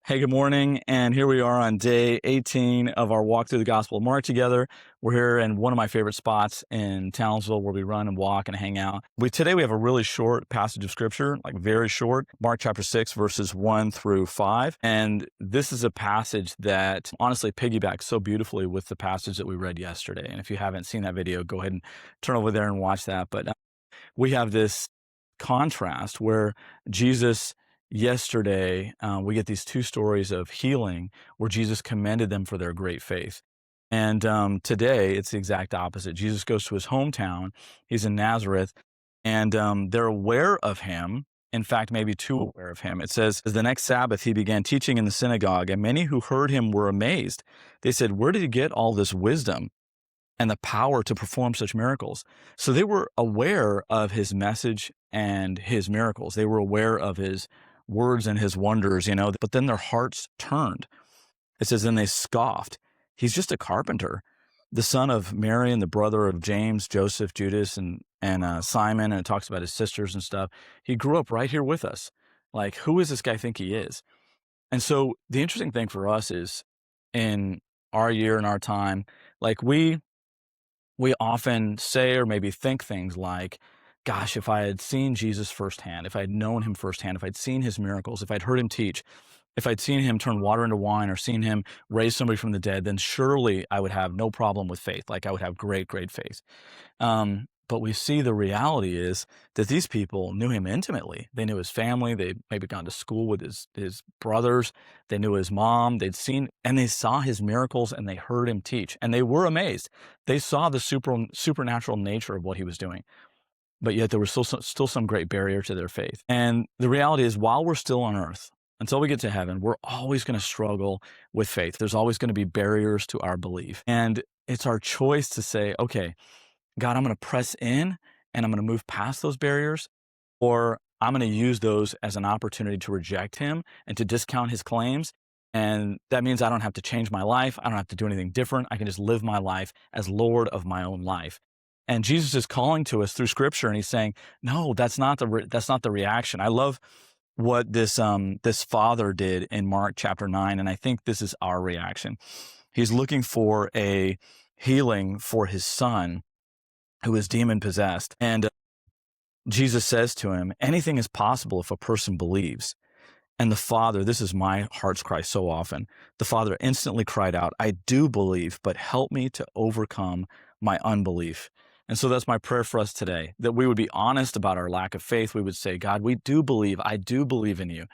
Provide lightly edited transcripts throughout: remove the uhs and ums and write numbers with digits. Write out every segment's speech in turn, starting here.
Hey, good morning. And here we are on day 18 of our walk through the Gospel of Mark together. We're here in one of my favorite spots in Townsville where we run and walk and hang out. Today we have a really short passage of scripture, like very short, Mark chapter 6, verses 1 through 5. And this is a passage that honestly piggybacks so beautifully with the passage that we read yesterday. And if you haven't seen that video, go ahead and turn over there and watch that. But we have this contrast where Jesus yesterday, we get these two stories of healing where Jesus commended them for their great faith. And today, it's the exact opposite. Jesus goes to his hometown. He's in Nazareth, and they're aware of him. In fact, maybe too aware of him. It says, the next Sabbath, he began teaching in the synagogue, and many who heard him were amazed. They said, where did he get all this wisdom and the power to perform such miracles? So they were aware of his message and his miracles. They were aware of his words and his wonders, but then their hearts turned. It says, then they scoffed. He's just a carpenter, the son of Mary and the brother of James, Joseph, Judas, and Simon. And it talks about his sisters and stuff. He grew up right here with us. Like, who is this guy think he is? And so the interesting thing for us is in our year and our time, like we often say or maybe think things like, gosh, if I had seen Jesus firsthand, if I had known him firsthand, if I'd seen his miracles, if I'd heard him teach, if I'd seen him turn water into wine or seen him raise somebody from the dead, then surely I would have no problem with faith. Like I would have great, great faith. But we see the reality is that these people knew him intimately. They knew his family. They'd maybe gone to school with his brothers. They knew his mom. They'd seen, and they saw his miracles and they heard him teach. And they were amazed. They saw the supernatural nature of what he was doing. But yet there was still some great barrier to their faith. And the reality is, while we're still on earth, until we get to heaven, we're always going to struggle with faith. There's always going to be barriers to our belief. And it's our choice to say, okay, God, I'm going to press in and I'm going to move past those barriers, or I'm going to use those as an opportunity to reject him and to discount his claims. And that means I don't have to change my life. I don't have to do anything different. I can just live my life as Lord of my own life. And Jesus is calling to us through scripture, and he's saying, no, that's not the reaction. I love what this father did in Mark chapter 9. And I think this is our reaction. He's looking for a healing for his son who is demon possessed. And Jesus says to him, anything is possible if a person believes. And the father, this is my heart's cry so often, the father instantly cried out, I do believe, but help me to overcome my unbelief. And so that's my prayer for us today, that we would be honest about our lack of faith. We would say, God, we do believe, I do believe in you,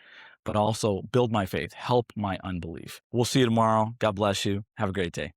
but also build my faith, help my unbelief. We'll see you tomorrow. God bless you. Have a great day.